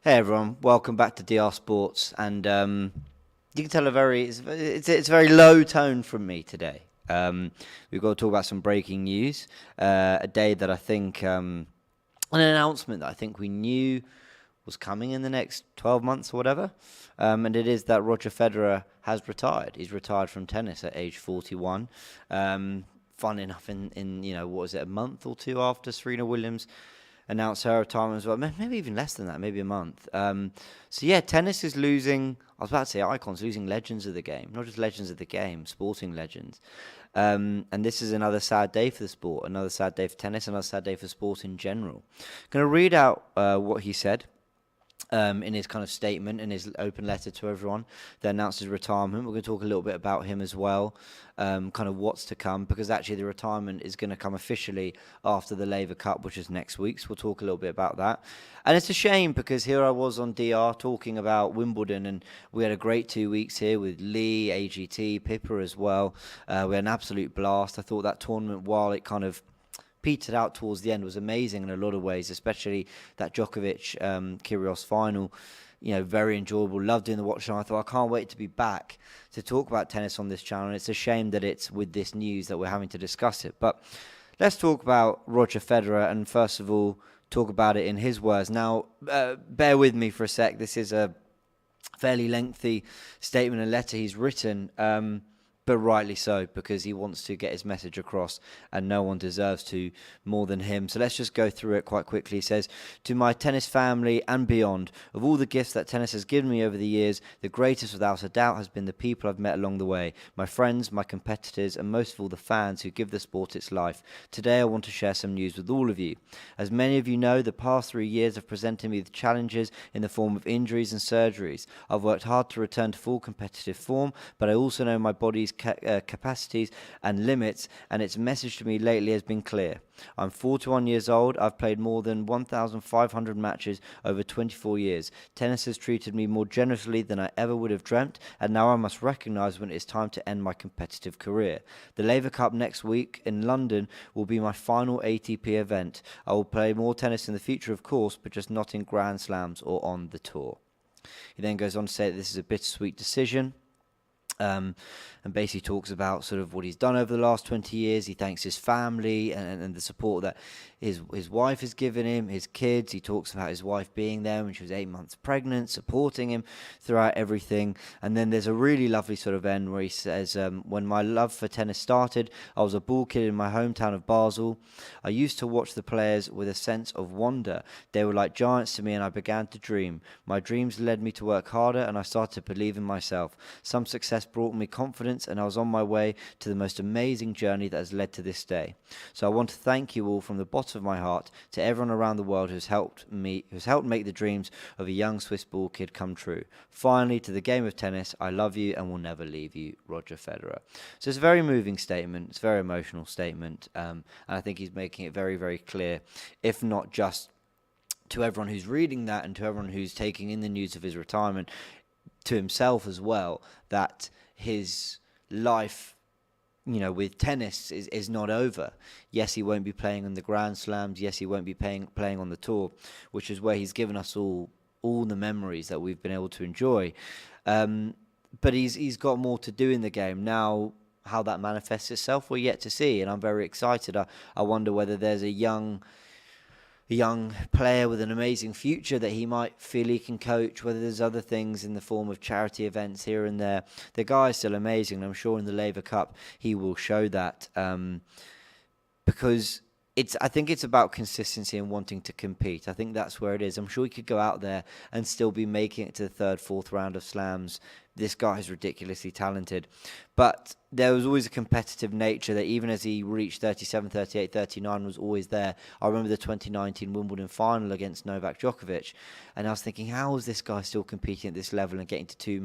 Hey everyone, welcome back to DR Sports, and you can tell it's a very low tone from me today. We've got to talk about some breaking news, a day that I think, an announcement that I think we knew was coming in the next 12 months or whatever, and it is that Roger Federer has retired. He's retired from tennis at age 41. Fun enough, in what was it, a month or two after Serena Williams announced her retirement as well. Maybe even less than that, maybe a month. So yeah, tennis is losing. I was about to say icons, losing legends of the game, not just legends of the game, sporting legends. And this is another sad day for the sport, another sad day for tennis, another sad day for sport in general. Going to read out what he said in his kind of statement, in his open letter to everyone that announced his retirement. We're going to talk a little bit about him as well, kind of what's to come, because actually the retirement is going to come officially after the Laver Cup, which is next week. So we'll talk a little bit about that. And it's a shame because here I was on DR talking about Wimbledon, and we had a great 2 weeks here with Lee, AGT, Pippa as well. We had an absolute blast. I thought that tournament, while it kind of petered out towards the end, was amazing in a lot of ways, especially that Djokovic Kyrgios final. Very enjoyable. Loved doing the watch, and I thought I can't wait to be back to talk about tennis on this channel. And it's a shame that it's with this news that we're having to discuss it. But let's talk about Roger Federer, and first of all, talk about it in his words. Now, bear with me for a sec. This is a fairly lengthy statement and letter he's written. But rightly so, because he wants to get his message across, and no one deserves to more than him. So let's just go through it quite quickly. He says, "To my tennis family and beyond, of all the gifts that tennis has given me over the years, the greatest without a doubt has been the people I've met along the way. My friends, my competitors, and most of all the fans who give the sport its life. Today I want to share some news with all of you. As many of you know, the past 3 years have presented me with challenges in the form of injuries and surgeries. I've worked hard to return to full competitive form, but I also know my body's capacities and limits, and its message to me lately has been clear. I'm 41 years old. I've played more than 1,500 matches over 24 years. Tennis has treated me more generously than I ever would have dreamt, and now I must recognise when it is time to end my competitive career. The Laver Cup next week in London will be my final ATP event. I will play more tennis in the future, of course, but just not in Grand Slams or on the tour." He then goes on to say that this is a bittersweet decision. And basically talks about sort of what he's done over the last 20 years. He thanks his family and the support that his wife has given him, his kids. He talks about his wife being there when she was 8 months pregnant, supporting him throughout everything. And then there's a really lovely sort of end where he says, "When my love for tennis started, I was a ball kid in my hometown of Basel. I used to watch the players with a sense of wonder. They were like giants to me, and I began to dream. My dreams led me to work harder, and I started to believe in myself. Some success brought me confidence, and I was on my way to the most amazing journey that has led to this day. So I want to thank you all from the bottom of my heart, to everyone around the world who's helped make the dreams of a young Swiss ball kid come true. Finally, to the game of tennis, I love you and will never leave you, Roger Federer." So it's a very moving statement. It's a very emotional statement, and I think he's making it very, very clear, if not just to everyone who's reading that and to everyone who's taking in the news of his retirement, to himself as well, that his life, with tennis is not over. Yes, he won't be playing on the Grand Slams. Yes, he won't be playing on the tour, which is where he's given us all the memories that we've been able to enjoy. But he's got more to do in the game now. How that manifests itself, we're yet to see, and I'm very excited. I wonder whether there's a young player with an amazing future that he might feel he can coach, whether there's other things in the form of charity events here and there. The guy is still amazing, and I'm sure in the Laver Cup he will show that, because I think it's about consistency and wanting to compete. I think that's where it is. I'm sure he could go out there and still be making it to the third, fourth round of slams. This guy is ridiculously talented. But there was always a competitive nature that even as he reached 37, 38, 39 was always there. I remember the 2019 Wimbledon final against Novak Djokovic, and I was thinking, how is this guy still competing at this level and getting to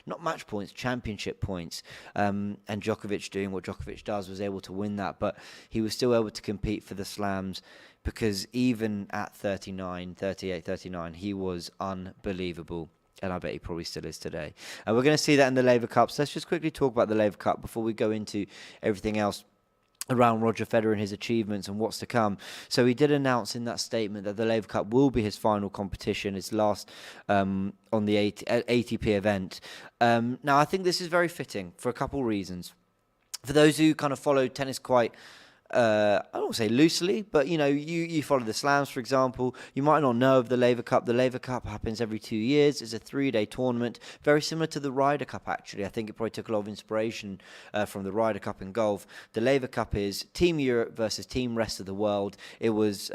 not match points, championship points? And Djokovic doing what Djokovic does was able to win that, but he was still able to compete for the slams, because even at 39, 38, 39, he was unbelievable. And I bet he probably still is today. And we're going to see that in the Laver Cup. So let's just quickly talk about the Laver Cup before we go into everything else. around Roger Federer and his achievements and what's to come. So he did announce in that statement that the Laver Cup will be his final competition, his last on the ATP event. Now, I think this is very fitting for a couple of reasons. For those who kind of follow tennis quite, I don't want to say loosely, but you follow the slams, for example. You might not know of the Laver Cup. The Laver Cup happens every 2 years. It's a 3-day tournament, very similar to the Ryder Cup, actually. I think it probably took a lot of inspiration from the Ryder Cup in golf. The Laver Cup is Team Europe versus Team Rest of the World. It was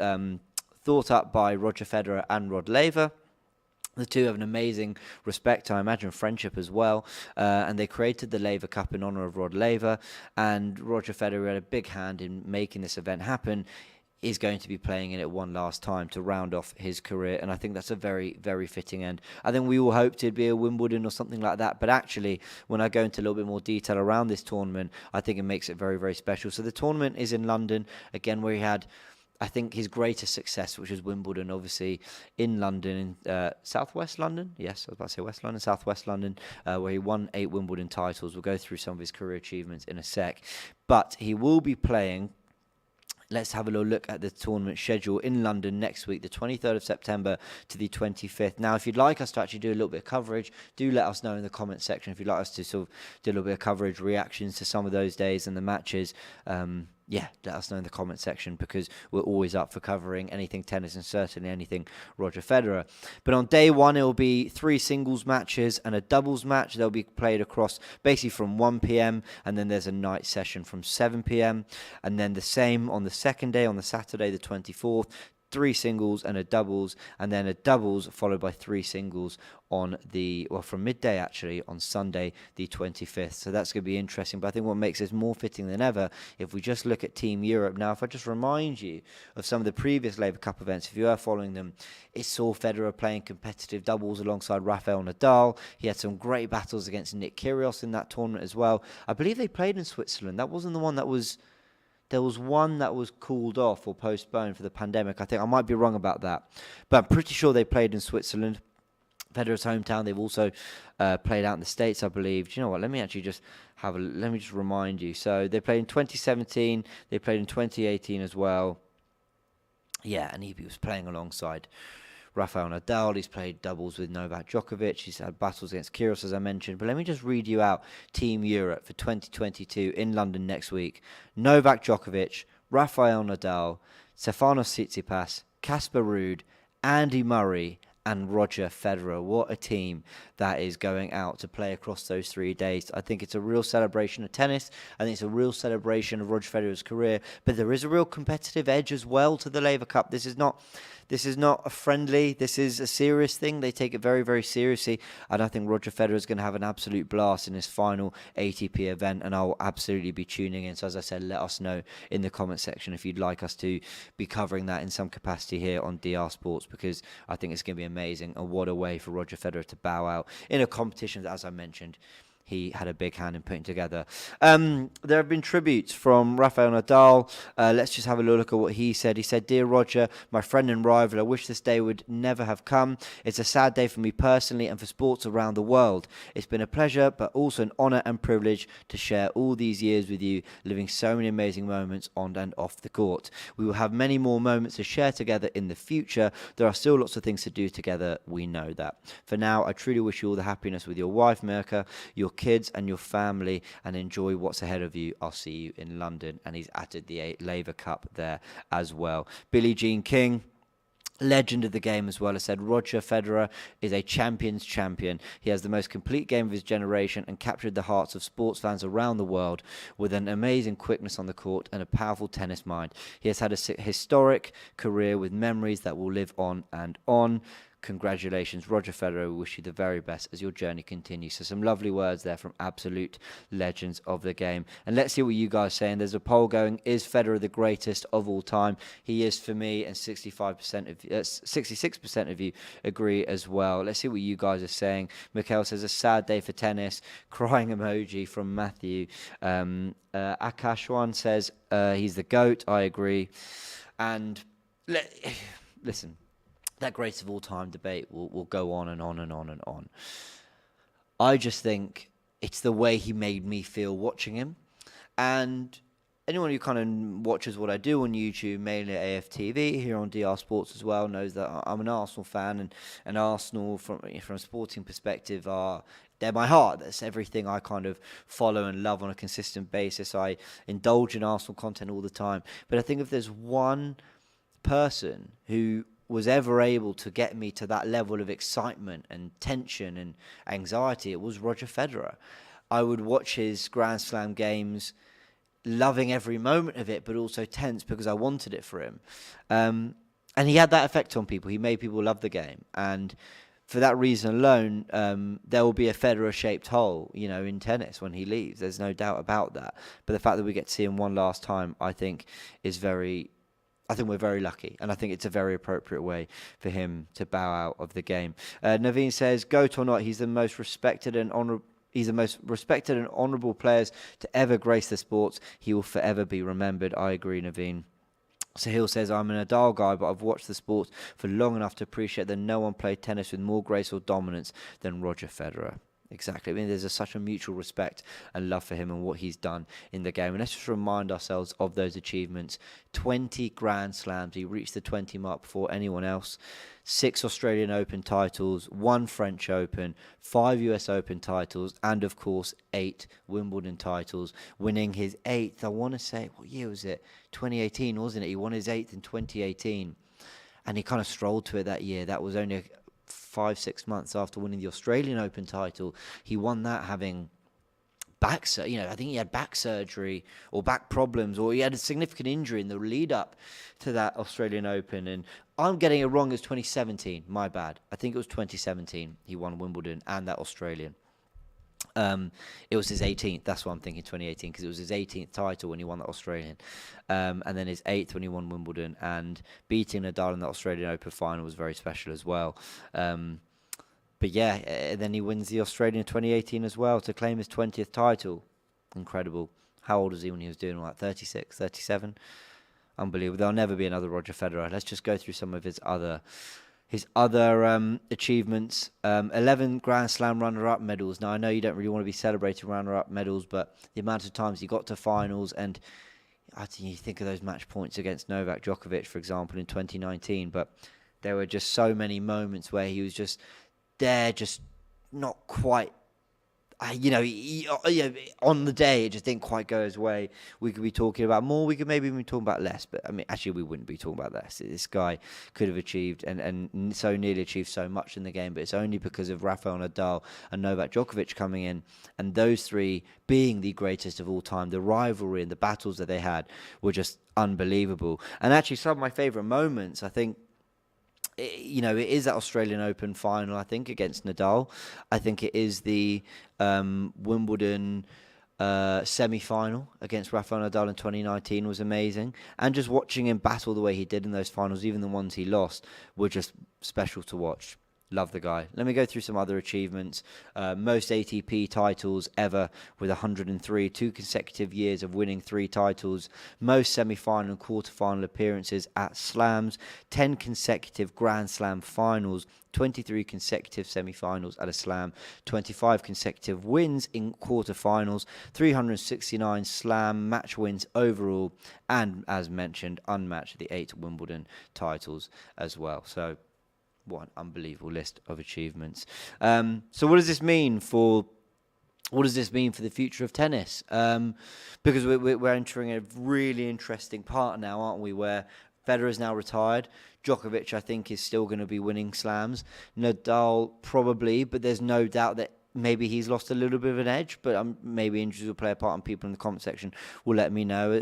thought up by Roger Federer and Rod Laver. The two have an amazing respect, I imagine friendship as well, and they created the Laver Cup in honour of Rod Laver, and Roger Federer had a big hand in making this event happen. Is going to be playing in it one last time to round off his career, and I think that's a very, very fitting end. I think we all hoped it'd be a Wimbledon or something like that, but actually, when I go into a little bit more detail around this tournament, I think it makes it very, very special. So the tournament is in London, again, where he had, I think, his greatest success, which was Wimbledon, obviously, in London, in southwest London. Yes, I was about to say West London, southwest London, where he won 8 Wimbledon titles. We'll go through some of his career achievements in a sec. But he will be playing. Let's have a little look at the tournament schedule in London next week, the 23rd of September to the 25th. Now, if you'd like us to actually do a little bit of coverage, do let us know in the comments section if you'd like us to sort of do a little bit of coverage, reactions to some of those days and the matches. Let us know in the comment section, because we're always up for covering anything tennis and certainly anything Roger Federer. But on day one, it will be 3 singles matches and a doubles match. They'll be played across basically from 1 p.m. and then there's a night session from 7 p.m. And then the same on the second day, on the Saturday, the 24th. 3 singles and a doubles, and then a doubles followed by 3 singles from midday actually on Sunday the 25th. So that's going to be interesting. But I think what makes this more fitting than ever, if we just look at Team Europe now, if I just remind you of some of the previous Laver Cup events, if you are following them, it saw Federer playing competitive doubles alongside Rafael Nadal. He had some great battles against Nick Kyrgios in that tournament as well. I believe they played in Switzerland. That wasn't the one that was. There was one that was called off or postponed for the pandemic. I think I might be wrong about that, but I'm pretty sure they played in Switzerland, Federer's hometown. They've also played out in the States, I believe. Do you know what? Let me just remind you. So they played in 2017. They played in 2018 as well. Yeah, and he was playing alongside Rafael Nadal. He's played doubles with Novak Djokovic. He's had battles against Kyrgios, as I mentioned. But let me just read you out Team Europe for 2022 in London next week. Novak Djokovic, Rafael Nadal, Stefanos Tsitsipas, Casper Ruud, Andy Murray, and Roger Federer. What a team that is going out to play across those 3 days. I think it's a real celebration of tennis. I think it's a real celebration of Roger Federer's career. But there is a real competitive edge as well to the Laver Cup. This is not a friendly. This is a serious thing. They take it very, very seriously. And I think Roger Federer is going to have an absolute blast in his final ATP event. And I'll absolutely be tuning in. So as I said, let us know in the comment section if you'd like us to be covering that in some capacity here on DR Sports, because I think it's going to be amazing. And what a way for Roger Federer to bow out in a competition that, as I mentioned, he had a big hand in putting together. There have been tributes from Rafael Nadal. Let's just have a look at what he said. He said, "Dear Roger, my friend and rival, I wish this day would never have come. It's a sad day for me personally and for sports around the world. It's been a pleasure, but also an honour and privilege to share all these years with you, living so many amazing moments on and off the court. We will have many more moments to share together in the future. There are still lots of things to do together. We know that. For now, I truly wish you all the happiness with your wife, Mirka, your kids and your family, and enjoy what's ahead of you. I'll see you in London." And he's added the Laver Cup there as well. Billie Jean King, legend of the game as well, has said, "Roger Federer is a champion's champion. He has the most complete game of his generation and captured the hearts of sports fans around the world with an amazing quickness on the court and a powerful tennis mind. He has had a historic career with memories that will live on and on. Congratulations, Roger Federer. We wish you the very best as your journey continues." So some lovely words there from absolute legends of the game. And let's see what you guys are saying. There's a poll going, is Federer the greatest of all time? He is for me, and 66% of you agree as well. Let's see what you guys are saying. Mikhail says, "A sad day for tennis." Crying emoji from Matthew. Akashwan says, "He's the GOAT." I agree. And listen, that greatest of all time debate will go on and on and on and on. I just think it's the way he made me feel watching him. And anyone who kind of watches what I do on YouTube, mainly at AFTV, here on DR Sports as well, knows that I'm an Arsenal fan, and Arsenal, from a sporting perspective, they're my heart. That's everything I kind of follow and love on a consistent basis. I indulge in Arsenal content all the time. But I think if there's one person who was ever able to get me to that level of excitement and tension and anxiety, it was Roger Federer. I would watch his Grand Slam games, loving every moment of it, but also tense because I wanted it for him. And he had that effect on people. He made people love the game. And for that reason alone, there will be a Federer-shaped hole, in tennis when he leaves. There's no doubt about that. But the fact that we get to see him one last time, I think we're very lucky, and I think it's a very appropriate way for him to bow out of the game. Naveen says, GOAT or not, he's the most respected and honourable players to ever grace the sports. He will forever be remembered. I agree, Naveen. Sahil says, I'm a Nadal guy, but I've watched the sport for long enough to appreciate that no one played tennis with more grace or dominance than Roger Federer. Exactly. I mean, there's such a mutual respect and love for him and what he's done in the game. And let's just remind ourselves of those achievements. 20 Grand Slams. He reached the 20 mark before anyone else. 6 Australian Open titles, 1 French Open, 5 US Open titles, and of course 8 Wimbledon titles, winning his 8th. I want to say, what year was it? 2018, wasn't it? He won his 8th in 2018. And he kind of strolled to it that year. That was only 5-6 months after winning the Australian Open title. He won that having I think he had back surgery or back problems, or he had a significant injury in the lead up to that Australian Open. And I'm getting it wrong, it's 2017. My bad. I think it was 2017 he won Wimbledon and that Australian. It was his 18th. That's what I'm thinking, 2018, because it was his 18th title when he won that Australian, and then his 8th when he won Wimbledon. And beating Nadal in the Australian Open final was very special as well. But yeah, then he wins the Australian 2018 as well to claim his 20th title. Incredible. How old was he when he was doing all that? 36, 37? Unbelievable. There'll never be another Roger Federer. Let's just go through some of his other achievements. 11 Grand Slam runner-up medals. Now, I know you don't really want to be celebrating runner-up medals, but the amount of times he got to finals, and I think you think of those match points against Novak Djokovic, for example, in 2019, but there were just so many moments where he was just there, just not quite, on the day, it just didn't quite go his way. We could be talking about more, we could maybe be talking about less, but I mean, actually, we wouldn't be talking about less. This guy could have achieved and so nearly achieved so much in the game, but it's only because of Rafael Nadal and Novak Djokovic coming in, and those three being the greatest of all time. The rivalry and the battles that they had were just unbelievable. And actually, some of my favourite moments, I think, it is that Australian Open final, I think, against Nadal. I think it is the Wimbledon semi-final against Rafael Nadal in 2019 was amazing. And just watching him battle the way he did in those finals, even the ones he lost, were just special to watch. Love the guy. Let me go through some other achievements. Most ATP titles ever with 103, 2 consecutive years of winning 3 titles. Most semi-final and quarter-final appearances at slams. 10 consecutive Grand Slam finals. 23 consecutive semi-finals at a slam. 25 consecutive wins in quarter-finals. 369 slam match wins overall. And, as mentioned, unmatched the 8 Wimbledon titles as well. So, what an unbelievable list of achievements. So what does this mean for the future of tennis? Because we're entering a really interesting part now, aren't we, where Federer is now retired. Djokovic, I think, is still going to be winning slams. Nadal, probably, but there's no doubt that maybe he's lost a little bit of an edge, but maybe injuries will play a part, and people in the comment section will let me know.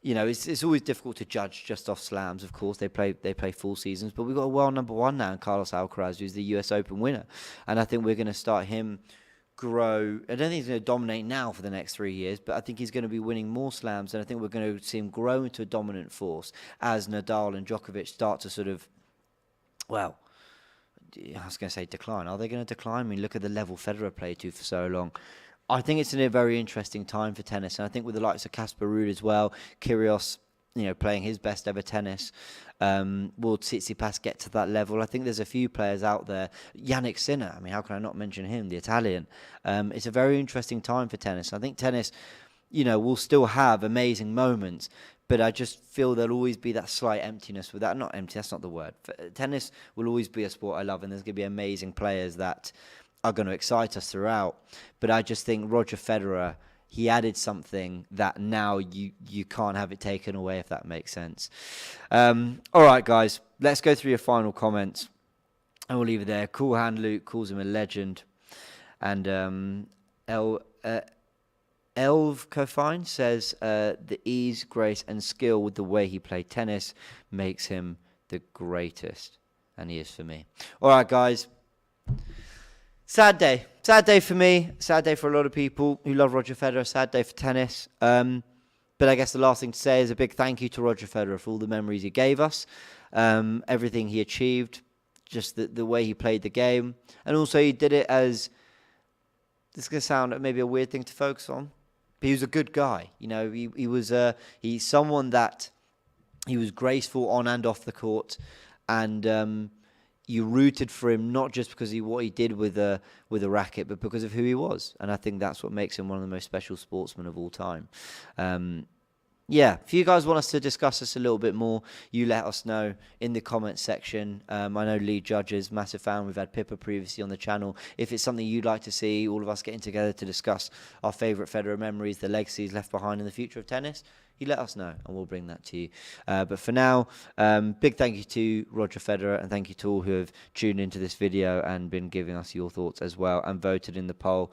It's always difficult to judge just off slams. Of course, they play full seasons, but we've got a world number one now in Carlos Alcaraz, who's the US Open winner, and I think we're going to start him grow. I don't think he's going to dominate now for the next 3 years, but I think he's going to be winning more slams, and I think we're going to see him grow into a dominant force as Nadal and Djokovic start to sort of, well, I was going to say decline. Are they going to decline? I mean, look at the level Federer played to for so long. I think it's in a very interesting time for tennis, and I think with the likes of Casper Ruud as well, Kyrgios, playing his best ever tennis, will Tsitsipas get to that level? I think there's a few players out there. Yannick Sinner, I mean, how can I not mention him, the Italian? It's a very interesting time for tennis. I think tennis, we'll still have amazing moments, but I just feel there'll always be that slight emptiness with that. Not empty, that's not the word. Tennis will always be a sport I love, and there's going to be amazing players that are going to excite us throughout. But I just think Roger Federer, he added something that now you can't have it taken away, if that makes sense. All right, guys, let's go through your final comments, and we'll leave it there. Cool Hand Luke calls him a legend, and Elv Kofine says the ease, grace, and skill with the way he played tennis makes him the greatest, and he is for me. All right, guys. Sad day for me. Sad day for a lot of people who love Roger Federer. Sad day for tennis. But I guess the last thing to say is a big thank you to Roger Federer for all the memories he gave us, everything he achieved, just the way he played the game, and also he did it as, this is going to sound maybe a weird thing to focus on, but he was a good guy. He's someone that he was graceful on and off the court, and you rooted for him not just because of what he did with a racket, but because of who he was. And I think that's what makes him one of the most special sportsmen of all time. If you guys want us to discuss this a little bit more, you let us know in the comments section. I know Lee Judges, massive fan. We've had Pippa previously on the channel. If it's something you'd like to see, all of us getting together to discuss our favourite Federer memories, the legacies left behind in the future of tennis, you let us know and we'll bring that to you. But for now, big thank you to Roger Federer, and thank you to all who have tuned into this video and been giving us your thoughts as well and voted in the poll.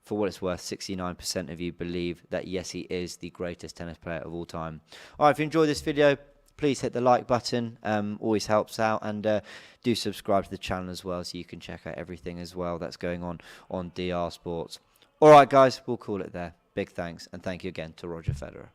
For what it's worth, 69% of you believe that yes, he is the greatest tennis player of all time. All right, if you enjoyed this video, please hit the like button. Always helps out, and do subscribe to the channel as well, so you can check out everything as well that's going on DR Sports. All right, guys, we'll call it there. Big thanks, and thank you again to Roger Federer.